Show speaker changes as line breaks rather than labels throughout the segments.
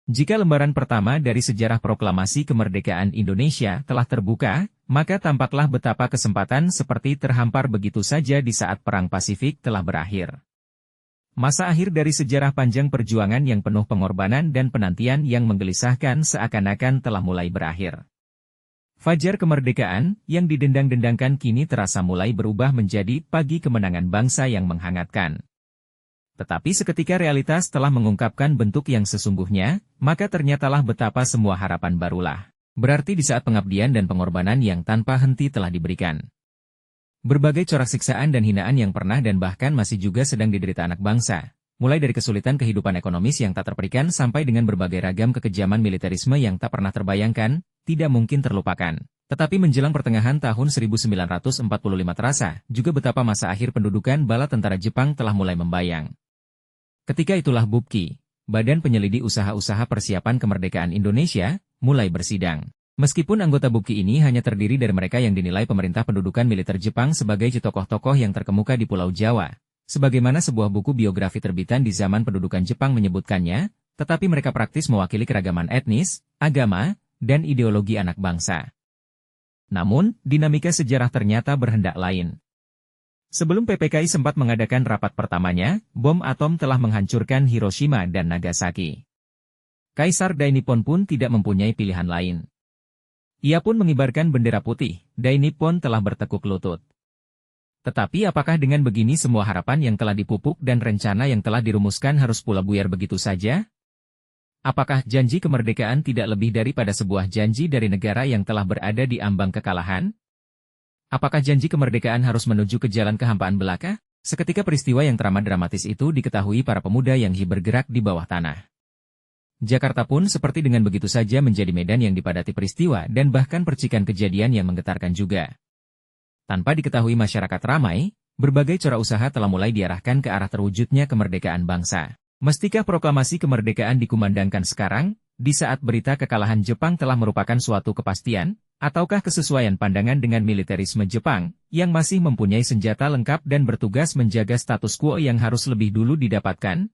Jika lembaran pertama dari sejarah proklamasi kemerdekaan Indonesia telah terbuka, maka tampaklah betapa kesempatan seperti terhampar begitu saja di saat Perang Pasifik telah berakhir. Masa akhir dari sejarah panjang perjuangan yang penuh pengorbanan dan penantian yang menggelisahkan seakan-akan telah mulai berakhir. Fajar kemerdekaan, yang didendang-dendangkan kini terasa mulai berubah menjadi pagi kemenangan bangsa yang menghangatkan. Tetapi seketika realitas telah mengungkapkan bentuk yang sesungguhnya, maka ternyatalah betapa semua harapan barulah. Berarti di saat pengabdian dan pengorbanan yang tanpa henti telah diberikan. Berbagai corak siksaan dan hinaan yang pernah dan bahkan masih juga sedang diderita anak bangsa. Mulai dari kesulitan kehidupan ekonomis yang tak terperikan sampai dengan berbagai ragam kekejaman militerisme yang tak pernah terbayangkan, tidak mungkin terlupakan. Tetapi menjelang pertengahan tahun 1945 terasa, juga betapa masa akhir pendudukan bala tentara Jepang telah mulai membayang. Ketika itulah BUPKI, Badan Penyelidik Usaha-Usaha Persiapan Kemerdekaan Indonesia, mulai bersidang. Meskipun anggota BUPKI ini hanya terdiri dari mereka yang dinilai pemerintah pendudukan militer Jepang sebagai tokoh-tokoh yang terkemuka di Pulau Jawa, sebagaimana sebuah buku biografi terbitan di zaman pendudukan Jepang menyebutkannya, tetapi mereka praktis mewakili keragaman etnis, agama, dan ideologi anak bangsa. Namun, dinamika sejarah ternyata berhendak lain. Sebelum PPKI sempat mengadakan rapat pertamanya, bom atom telah menghancurkan Hiroshima dan Nagasaki. Kaisar Dainippon pun tidak mempunyai pilihan lain. Ia pun mengibarkan bendera putih, Dainippon telah bertekuk lutut. Tetapi apakah dengan begini semua harapan yang telah dipupuk dan rencana yang telah dirumuskan harus pula buyar begitu saja? Apakah janji kemerdekaan tidak lebih daripada sebuah janji dari negara yang telah berada di ambang kekalahan? Apakah janji kemerdekaan harus menuju ke jalan kehampaan belaka? Seketika peristiwa yang teramat dramatis itu diketahui para pemuda yang bergerak di bawah tanah. Jakarta pun seperti dengan begitu saja menjadi medan yang dipadati peristiwa dan bahkan percikan kejadian yang menggetarkan juga. Tanpa diketahui masyarakat ramai, berbagai cara usaha telah mulai diarahkan ke arah terwujudnya kemerdekaan bangsa. Mestikah proklamasi kemerdekaan dikumandangkan sekarang, di saat berita kekalahan Jepang telah merupakan suatu kepastian? Ataukah kesesuaian pandangan dengan militerisme Jepang, yang masih mempunyai senjata lengkap dan bertugas menjaga status quo yang harus lebih dulu didapatkan?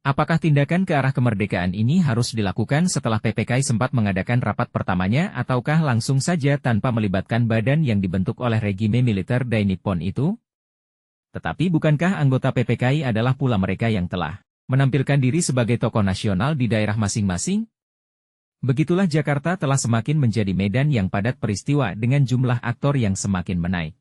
Apakah tindakan ke arah kemerdekaan ini harus dilakukan setelah PPKI sempat mengadakan rapat pertamanya ataukah langsung saja tanpa melibatkan badan yang dibentuk oleh regime militer Dainippon itu? Tetapi bukankah anggota PPKI adalah pula mereka yang telah menampilkan diri sebagai tokoh nasional di daerah masing-masing? Begitulah Jakarta telah semakin menjadi medan yang padat peristiwa dengan jumlah aktor yang semakin menaik.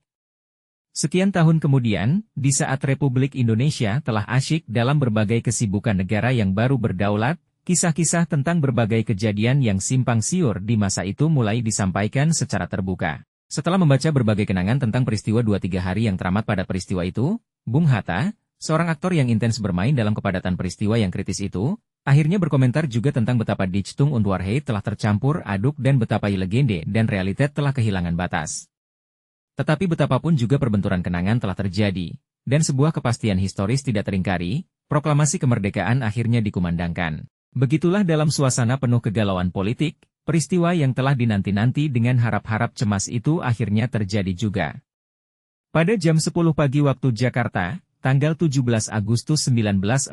Sekian tahun kemudian, di saat Republik Indonesia telah asyik dalam berbagai kesibukan negara yang baru berdaulat, kisah-kisah tentang berbagai kejadian yang simpang siur di masa itu mulai disampaikan secara terbuka. Setelah membaca berbagai kenangan tentang peristiwa 2-3 hari yang teramat padat peristiwa itu, Bung Hatta, seorang aktor yang intens bermain dalam kepadatan peristiwa yang kritis itu, akhirnya berkomentar juga tentang betapa Dichtung und Wahrheit telah tercampur aduk dan betapa legende dan realitas telah kehilangan batas. Tetapi betapapun juga perbenturan kenangan telah terjadi, dan sebuah kepastian historis tidak teringkari, proklamasi kemerdekaan akhirnya dikumandangkan. Begitulah dalam suasana penuh kegalauan politik, peristiwa yang telah dinanti-nanti dengan harap-harap cemas itu akhirnya terjadi juga. Pada jam 10 pagi waktu Jakarta, tanggal 17 Agustus 1945,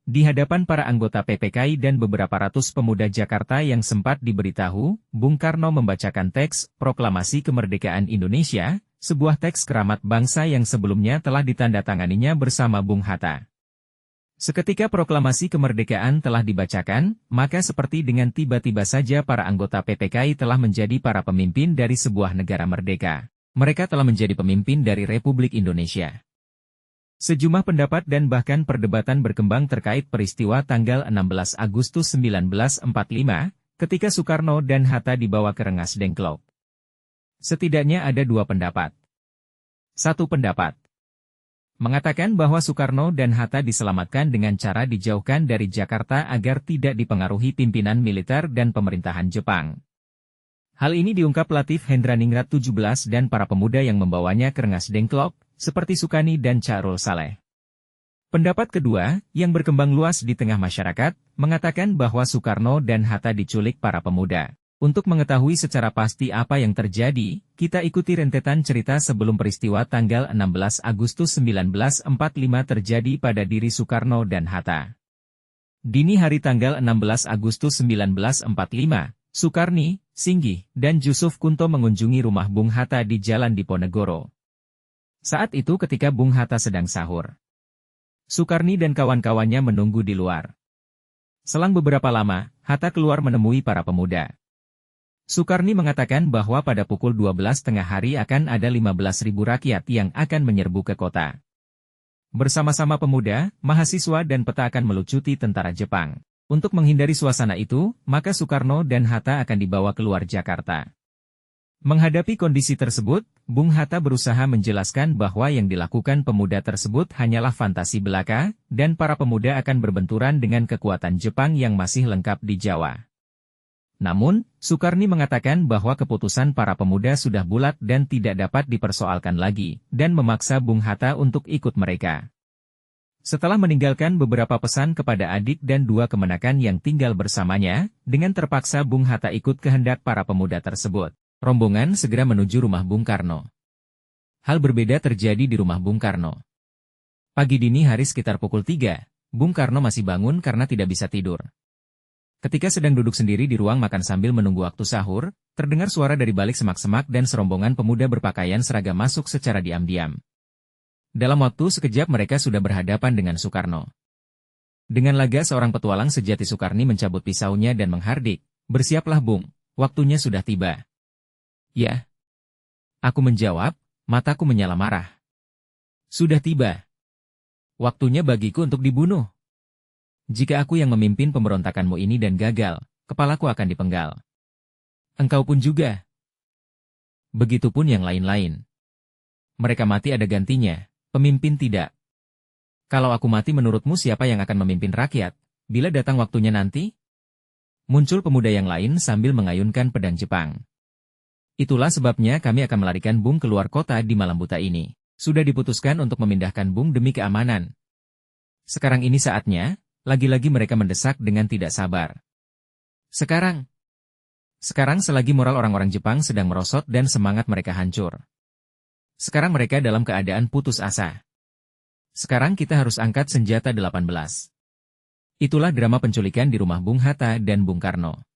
di hadapan para anggota PPKI dan beberapa ratus pemuda Jakarta yang sempat diberitahu, Bung Karno membacakan teks Proklamasi Kemerdekaan Indonesia, sebuah teks keramat bangsa yang sebelumnya telah ditandatanganinya bersama Bung Hatta. Seketika proklamasi kemerdekaan telah dibacakan, maka seperti dengan tiba-tiba saja para anggota PPKI telah menjadi para pemimpin dari sebuah negara merdeka. Mereka telah menjadi pemimpin dari Republik Indonesia. Sejumlah pendapat dan bahkan perdebatan berkembang terkait peristiwa tanggal 16 Agustus 1945, ketika Soekarno dan Hatta dibawa ke Rengas Dengklok. Setidaknya ada dua pendapat. Satu pendapat mengatakan bahwa Soekarno dan Hatta diselamatkan dengan cara dijauhkan dari Jakarta agar tidak dipengaruhi pimpinan militer dan pemerintahan Jepang. Hal ini diungkap Latif Hendraningrat 17 dan para pemuda yang membawanya ke Rengas Dengklok, seperti Sukani dan Carul Saleh. Pendapat kedua, yang berkembang luas di tengah masyarakat, mengatakan bahwa Soekarno dan Hatta diculik para pemuda. Untuk mengetahui secara pasti apa yang terjadi, kita ikuti rentetan cerita sebelum peristiwa tanggal 16 Agustus 1945 terjadi pada diri Soekarno dan Hatta. Dini hari tanggal 16 Agustus 1945, Sukarni, Singgih, dan Jusuf Kunto mengunjungi rumah Bung Hatta di Jalan Diponegoro. Saat itu ketika Bung Hatta sedang sahur, Sukarni dan kawan-kawannya menunggu di luar. Selang beberapa lama, Hatta keluar menemui para pemuda. Sukarni mengatakan bahwa pada pukul 12 tengah hari akan ada 15.000 rakyat yang akan menyerbu ke kota. Bersama-sama pemuda, mahasiswa dan peta akan melucuti tentara Jepang. Untuk menghindari suasana itu, maka Soekarno dan Hatta akan dibawa keluar Jakarta. Menghadapi kondisi tersebut, Bung Hatta berusaha menjelaskan bahwa yang dilakukan pemuda tersebut hanyalah fantasi belaka, dan para pemuda akan berbenturan dengan kekuatan Jepang yang masih lengkap di Jawa. Namun, Sukarni mengatakan bahwa keputusan para pemuda sudah bulat dan tidak dapat dipersoalkan lagi, dan memaksa Bung Hatta untuk ikut mereka. Setelah meninggalkan beberapa pesan kepada adik dan dua kemenakan yang tinggal bersamanya, dengan terpaksa Bung Hatta ikut kehendak para pemuda tersebut. Rombongan segera menuju rumah Bung Karno. Hal berbeda terjadi di rumah Bung Karno. Pagi dini hari sekitar pukul 3, Bung Karno masih bangun karena tidak bisa tidur. Ketika sedang duduk sendiri di ruang makan sambil menunggu waktu sahur, terdengar suara dari balik semak-semak dan serombongan pemuda berpakaian seragam masuk secara diam-diam. Dalam waktu sekejap mereka sudah berhadapan dengan Soekarno. Dengan laga seorang petualang sejati Sukarni mencabut pisaunya dan menghardik, "Bersiaplah Bung, waktunya sudah tiba." "Ya." Aku menjawab, mataku menyala marah. "Sudah tiba. Waktunya bagiku untuk dibunuh. Jika aku yang memimpin pemberontakanmu ini dan gagal, kepalaku akan dipenggal. Engkau pun juga. Begitupun yang lain-lain. Mereka mati ada gantinya, pemimpin tidak. Kalau aku mati menurutmu siapa yang akan memimpin rakyat, bila datang waktunya nanti?" Muncul pemuda yang lain sambil mengayunkan pedang Jepang. "Itulah sebabnya kami akan melarikan Bung keluar kota di malam buta ini. Sudah diputuskan untuk memindahkan Bung demi keamanan. Sekarang ini saatnya." Lagi-lagi mereka mendesak dengan tidak sabar. Sekarang selagi moral orang-orang Jepang sedang merosot dan semangat mereka hancur. Sekarang mereka dalam keadaan putus asa. Sekarang kita harus angkat senjata 18. Itulah drama penculikan di rumah Bung Hatta dan Bung Karno.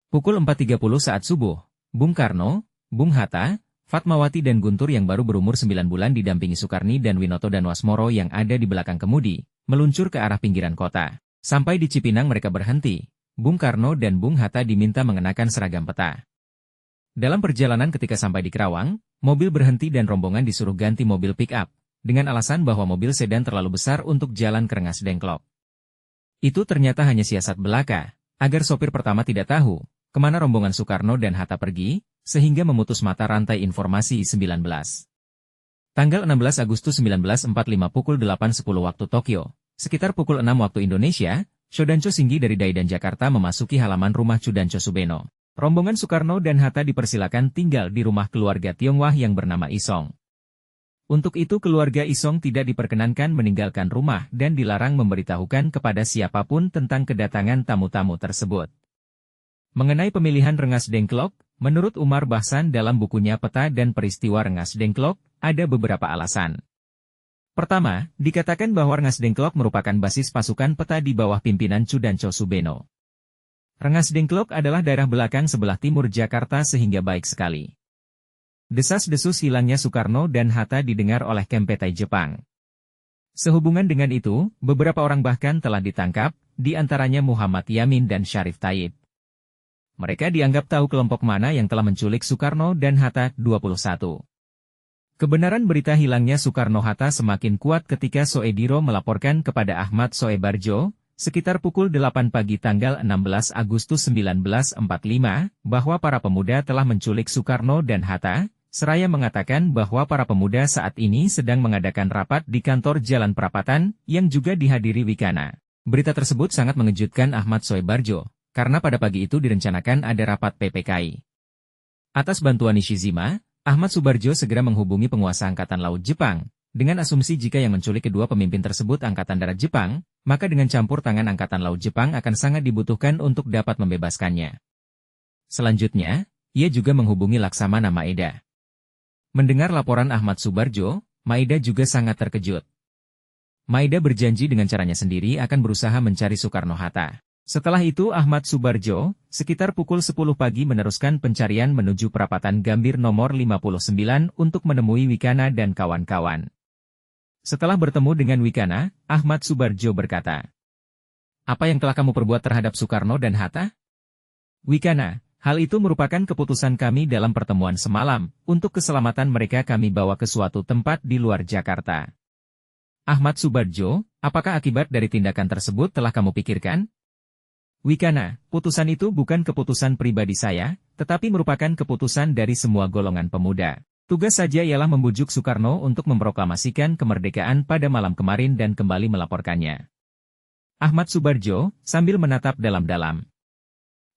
Pukul 4.30 saat subuh, Bung Karno, Bung Hatta, Fatmawati dan Guntur yang baru berumur 9 bulan didampingi Sukarni dan Winoto dan Wasmoro yang ada di belakang kemudi, meluncur ke arah pinggiran kota. Sampai di Cipinang mereka berhenti. Bung Karno dan Bung Hatta diminta mengenakan seragam peta. Dalam perjalanan ketika sampai di Kerawang, mobil berhenti dan rombongan disuruh ganti mobil pick-up, dengan alasan bahwa mobil sedan terlalu besar untuk jalan ke Rengas Dengklok. Itu ternyata hanya siasat belaka, agar sopir pertama tidak tahu kemana rombongan Soekarno dan Hatta pergi, sehingga memutus mata rantai informasi 19. Tanggal 16 Agustus 1945 pukul 8.10 waktu Tokyo, sekitar pukul 6 waktu Indonesia, Shodancho Singgi dari Daidan Jakarta memasuki halaman rumah Chudancho Subeno. Rombongan Soekarno dan Hatta dipersilakan tinggal di rumah keluarga Tionghoa yang bernama Isong. Untuk itu keluarga Isong tidak diperkenankan meninggalkan rumah dan dilarang memberitahukan kepada siapapun tentang kedatangan tamu-tamu tersebut. Mengenai pemilihan Rengas Dengklok, menurut Umar Bahsan dalam bukunya Peta dan Peristiwa Rengas Dengklok, ada beberapa alasan. Pertama, dikatakan bahwa Rengas Dengklok merupakan basis pasukan peta di bawah pimpinan Chudancho Subeno. Rengas Dengklok adalah daerah belakang sebelah timur Jakarta sehingga baik sekali. Desas-desus hilangnya Soekarno dan Hatta didengar oleh Kempetai Jepang. Sehubungan dengan itu, beberapa orang bahkan telah ditangkap, di antaranya Muhammad Yamin dan Syarif Taib. Mereka dianggap tahu kelompok mana yang telah menculik Soekarno dan Hatta. 21. Kebenaran berita hilangnya Soekarno-Hatta semakin kuat ketika Soediro melaporkan kepada Ahmad Soebarjo, sekitar pukul 8 pagi tanggal 16 Agustus 1945, bahwa para pemuda telah menculik Soekarno dan Hatta, seraya mengatakan bahwa para pemuda saat ini sedang mengadakan rapat di kantor Jalan Perapatan, yang juga dihadiri Wikana. Berita tersebut sangat mengejutkan Ahmad Soebarjo, karena pada pagi itu direncanakan ada rapat PPKI. Atas bantuan Nishizima, Ahmad Soebarjo segera menghubungi penguasa Angkatan Laut Jepang, dengan asumsi jika yang menculik kedua pemimpin tersebut Angkatan Darat Jepang, maka dengan campur tangan Angkatan Laut Jepang akan sangat dibutuhkan untuk dapat membebaskannya. Selanjutnya, ia juga menghubungi Laksamana Maeda. Mendengar laporan Ahmad Soebarjo, Maeda juga sangat terkejut. Maida berjanji dengan caranya sendiri akan berusaha mencari Soekarno-Hatta. Setelah itu Ahmad Subarjo, sekitar pukul 10 pagi meneruskan pencarian menuju perapatan Gambir nomor 59 untuk menemui Wikana dan kawan-kawan. Setelah bertemu dengan Wikana, Ahmad Subarjo berkata, "Apa yang telah kamu perbuat terhadap Soekarno dan Hatta?" Wikana, "Hal itu merupakan keputusan kami dalam pertemuan semalam, untuk keselamatan mereka kami bawa ke suatu tempat di luar Jakarta." Ahmad Subarjo, "Apakah akibat dari tindakan tersebut telah kamu pikirkan?" Wikana, "Putusan itu bukan keputusan pribadi saya, tetapi merupakan keputusan dari semua golongan pemuda. Tugas saja ialah membujuk Soekarno untuk memproklamasikan kemerdekaan pada malam kemarin dan kembali melaporkannya." Ahmad Subarjo, sambil menatap dalam-dalam.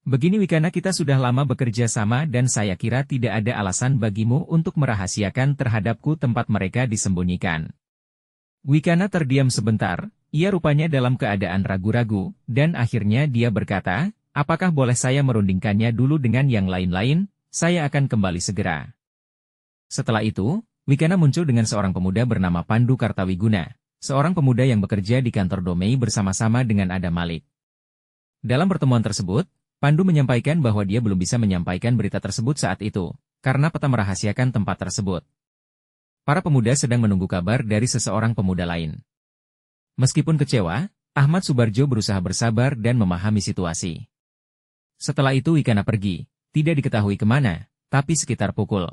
"Begini Wikana, kita sudah lama bekerja sama dan saya kira tidak ada alasan bagimu untuk merahasiakan terhadapku tempat mereka disembunyikan." Wikana terdiam sebentar, ia rupanya dalam keadaan ragu-ragu, dan akhirnya dia berkata, "Apakah boleh saya merundingkannya dulu dengan yang lain-lain? Saya akan kembali segera." Setelah itu, Wikana muncul dengan seorang pemuda bernama Pandu Kartawiguna, seorang pemuda yang bekerja di kantor Domei bersama-sama dengan Adam Malik. Dalam pertemuan tersebut, Pandu menyampaikan bahwa dia belum bisa menyampaikan berita tersebut saat itu, karena peta merahasiakan tempat tersebut. Para pemuda sedang menunggu kabar dari seseorang pemuda lain. Meskipun kecewa, Ahmad Subarjo berusaha bersabar dan memahami situasi. Setelah itu Wikana pergi, tidak diketahui kemana, tapi sekitar pukul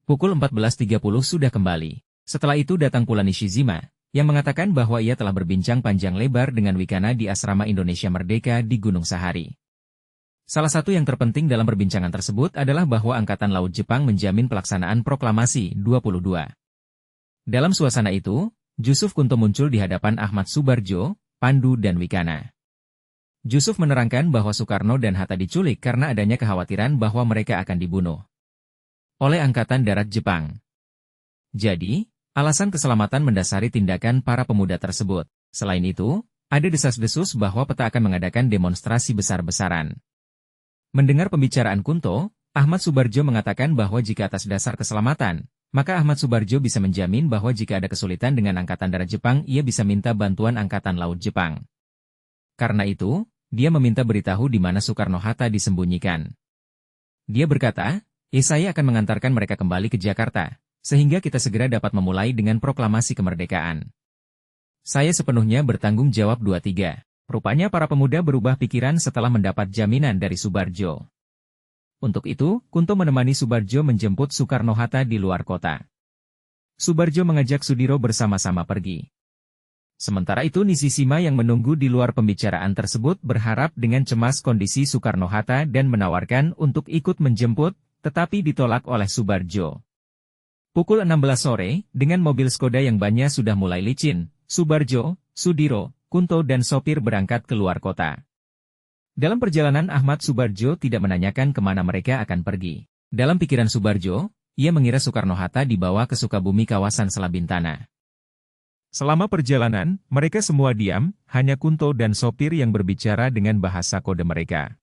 14.30 sudah kembali. Setelah itu datang pula Nishizima, yang mengatakan bahwa ia telah berbincang panjang lebar dengan Wikana di Asrama Indonesia Merdeka di Gunung Sahari. Salah satu yang terpenting dalam perbincangan tersebut adalah bahwa Angkatan Laut Jepang menjamin pelaksanaan Proklamasi 22. Dalam suasana itu, Jusuf Kunto muncul di hadapan Ahmad Subarjo, Pandu dan Wikana. Jusuf menerangkan bahwa Soekarno dan Hatta diculik karena adanya kekhawatiran bahwa mereka akan dibunuh oleh Angkatan Darat Jepang. Jadi, alasan keselamatan mendasari tindakan para pemuda tersebut. Selain itu, ada desas-desus bahwa Peta akan mengadakan demonstrasi besar-besaran. Mendengar pembicaraan Kunto, Ahmad Subarjo mengatakan bahwa jika atas dasar keselamatan, maka Ahmad Subarjo bisa menjamin bahwa jika ada kesulitan dengan Angkatan Darat Jepang, ia bisa minta bantuan Angkatan Laut Jepang. Karena itu, dia meminta beritahu di mana Soekarno-Hatta disembunyikan. Dia berkata, saya akan mengantarkan mereka kembali ke Jakarta, sehingga kita segera dapat memulai dengan proklamasi kemerdekaan. Saya sepenuhnya bertanggung jawab 23. Rupanya para pemuda berubah pikiran setelah mendapat jaminan dari Subarjo. Untuk itu, Kunto menemani Subarjo menjemput Soekarno-Hatta di luar kota. Subarjo mengajak Sudiro bersama-sama pergi. Sementara itu Nishizima yang menunggu di luar pembicaraan tersebut berharap dengan cemas kondisi Soekarno-Hatta dan menawarkan untuk ikut menjemput, tetapi ditolak oleh Subarjo. Pukul 16 sore, dengan mobil Skoda yang bannya sudah mulai licin, Subarjo, Sudiro, Kunto dan sopir berangkat keluar kota. Dalam perjalanan Ahmad Subarjo tidak menanyakan kemana mereka akan pergi. Dalam pikiran Subarjo, ia mengira Soekarno-Hatta dibawa ke Sukabumi kawasan Selabintana. Selama perjalanan, mereka semua diam, hanya Kunto dan sopir yang berbicara dengan bahasa kode mereka.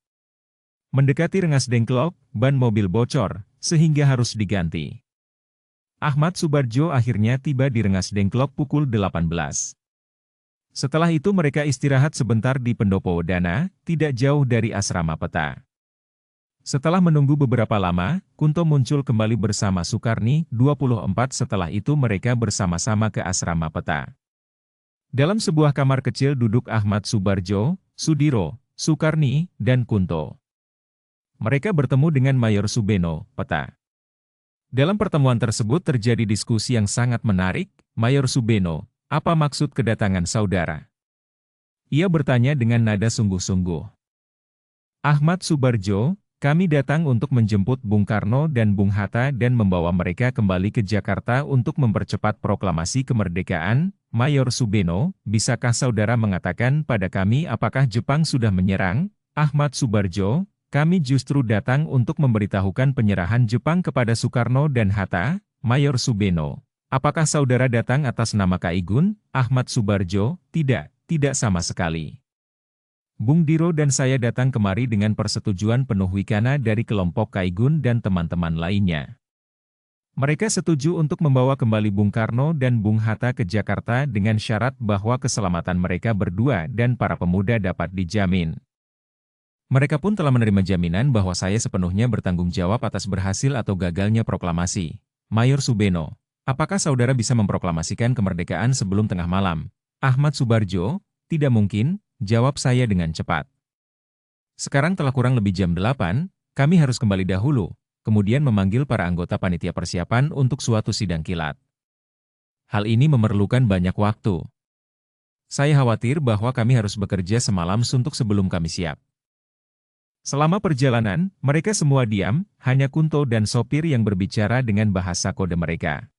Mendekati Rengas Dengklok, ban mobil bocor, sehingga harus diganti. Ahmad Subarjo akhirnya tiba di Rengas Dengklok pukul 18. Setelah itu mereka istirahat sebentar di Pendopo Wedana, tidak jauh dari asrama Peta. Setelah menunggu beberapa lama, Kunto muncul kembali bersama Sukarni, 24. Setelah itu mereka bersama-sama ke asrama Peta. Dalam sebuah kamar kecil duduk Ahmad Subarjo, Sudiro, Sukarni, dan Kunto. Mereka bertemu dengan Mayor Subeno, Peta. Dalam pertemuan tersebut terjadi diskusi yang sangat menarik. Mayor Subeno, apa maksud kedatangan saudara? Ia bertanya dengan nada sungguh-sungguh. Ahmad Subarjo, kami datang untuk menjemput Bung Karno dan Bung Hatta dan membawa mereka kembali ke Jakarta untuk mempercepat proklamasi kemerdekaan. Mayor Subeno, bisakah saudara mengatakan pada kami apakah Jepang sudah menyerang? Ahmad Subarjo, kami justru datang untuk memberitahukan penyerahan Jepang kepada Soekarno dan Hatta. Mayor Subeno, apakah saudara datang atas nama Kaigun? Ahmad Subarjo, tidak sama sekali. Bung Diro dan saya datang kemari dengan persetujuan penuh Wikana dari kelompok Kaigun dan teman-teman lainnya. Mereka setuju untuk membawa kembali Bung Karno dan Bung Hatta ke Jakarta dengan syarat bahwa keselamatan mereka berdua dan para pemuda dapat dijamin. Mereka pun telah menerima jaminan bahwa saya sepenuhnya bertanggung jawab atas berhasil atau gagalnya proklamasi. Mayor Subeno, apakah saudara bisa memproklamasikan kemerdekaan sebelum tengah malam? Ahmad Subarjo, tidak mungkin, jawab saya dengan cepat. Sekarang telah kurang lebih jam 8, kami harus kembali dahulu, kemudian memanggil para anggota panitia persiapan untuk suatu sidang kilat. Hal ini memerlukan banyak waktu. Saya khawatir bahwa kami harus bekerja semalam suntuk sebelum kami siap. Selama perjalanan, mereka semua diam, hanya Kunto dan sopir yang berbicara dengan bahasa kode mereka.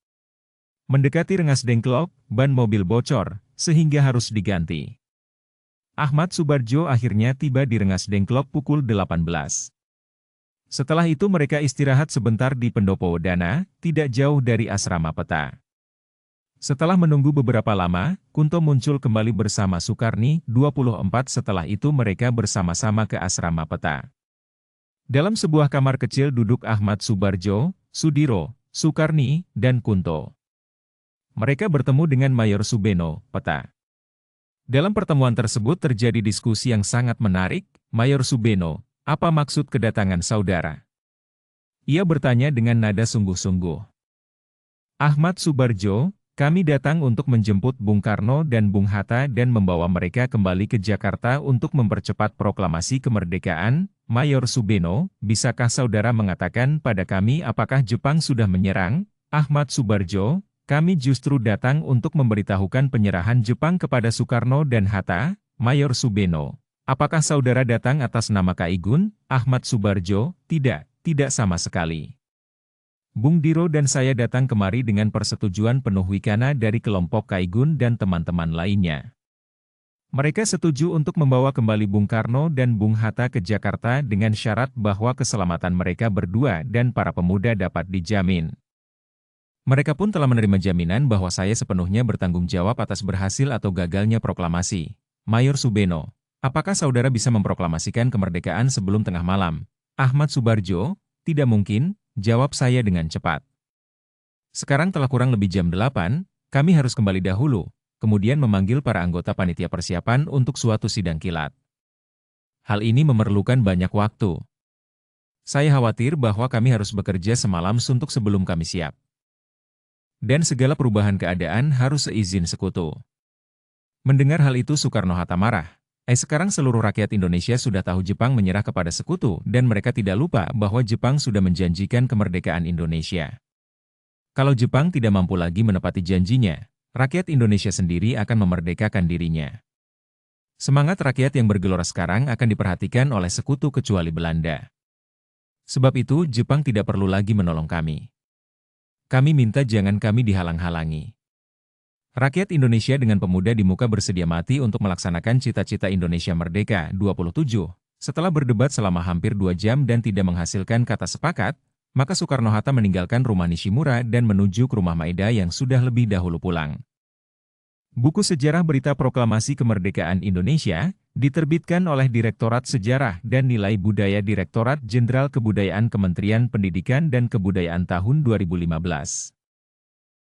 Mendekati Rengas Dengklok, ban mobil bocor, sehingga harus diganti. Ahmad Subarjo akhirnya tiba di Rengas Dengklok pukul 18. Setelah itu mereka istirahat sebentar di Pendopo Dana, tidak jauh dari asrama Peta. Setelah menunggu beberapa lama, Kunto muncul kembali bersama Sukarni, 24 setelah itu mereka bersama-sama ke asrama Peta. Dalam sebuah kamar kecil duduk Ahmad Subarjo, Sudiro, Sukarni, dan Kunto. Mereka bertemu dengan Mayor Subeno, Peta. Dalam pertemuan tersebut terjadi diskusi yang sangat menarik. Mayor Subeno, apa maksud kedatangan saudara? Ia bertanya dengan nada sungguh-sungguh. Ahmad Subarjo, kami datang untuk menjemput Bung Karno dan Bung Hatta dan membawa mereka kembali ke Jakarta untuk mempercepat proklamasi kemerdekaan. Mayor Subeno, bisakah saudara mengatakan pada kami apakah Jepang sudah menyerang? Ahmad Subarjo, kami justru datang untuk memberitahukan penyerahan Jepang kepada Soekarno dan Hatta. Mayor Subeno, apakah saudara datang atas nama Kaigun? Ahmad Subarjo, tidak sama sekali. Bung Diro dan saya datang kemari dengan persetujuan penuh Wikana dari kelompok Kaigun dan teman-teman lainnya. Mereka setuju untuk membawa kembali Bung Karno dan Bung Hatta ke Jakarta dengan syarat bahwa keselamatan mereka berdua dan para pemuda dapat dijamin. Mereka pun telah menerima jaminan bahwa saya sepenuhnya bertanggung jawab atas berhasil atau gagalnya proklamasi. Mayor Subeno, apakah saudara bisa memproklamasikan kemerdekaan sebelum tengah malam? Ahmad Subarjo, tidak mungkin, jawab saya dengan cepat. Sekarang telah kurang lebih jam 8, kami harus kembali dahulu, kemudian memanggil para anggota panitia persiapan untuk suatu sidang kilat. Hal ini memerlukan banyak waktu. Saya khawatir bahwa kami harus bekerja semalam suntuk sebelum kami siap. Dan segala perubahan keadaan harus seizin sekutu. Mendengar hal itu Soekarno-Hatta marah. Sekarang seluruh rakyat Indonesia sudah tahu Jepang menyerah kepada sekutu dan mereka tidak lupa bahwa Jepang sudah menjanjikan kemerdekaan Indonesia. Kalau Jepang tidak mampu lagi menepati janjinya, rakyat Indonesia sendiri akan memerdekakan dirinya. Semangat rakyat yang bergelora sekarang akan diperhatikan oleh sekutu kecuali Belanda. Sebab itu Jepang tidak perlu lagi menolong kami. Kami minta jangan kami dihalang-halangi. Rakyat Indonesia dengan pemuda di muka bersedia mati untuk melaksanakan cita-cita Indonesia Merdeka 27. Setelah berdebat selama hampir 2 jam dan tidak menghasilkan kata sepakat, maka Soekarno-Hatta meninggalkan rumah Nishimura dan menuju ke rumah Maeda yang sudah lebih dahulu pulang. Buku Sejarah Berita Proklamasi Kemerdekaan Indonesia diterbitkan oleh Direktorat Sejarah dan Nilai Budaya Direktorat Jenderal Kebudayaan Kementerian Pendidikan dan Kebudayaan tahun 2015.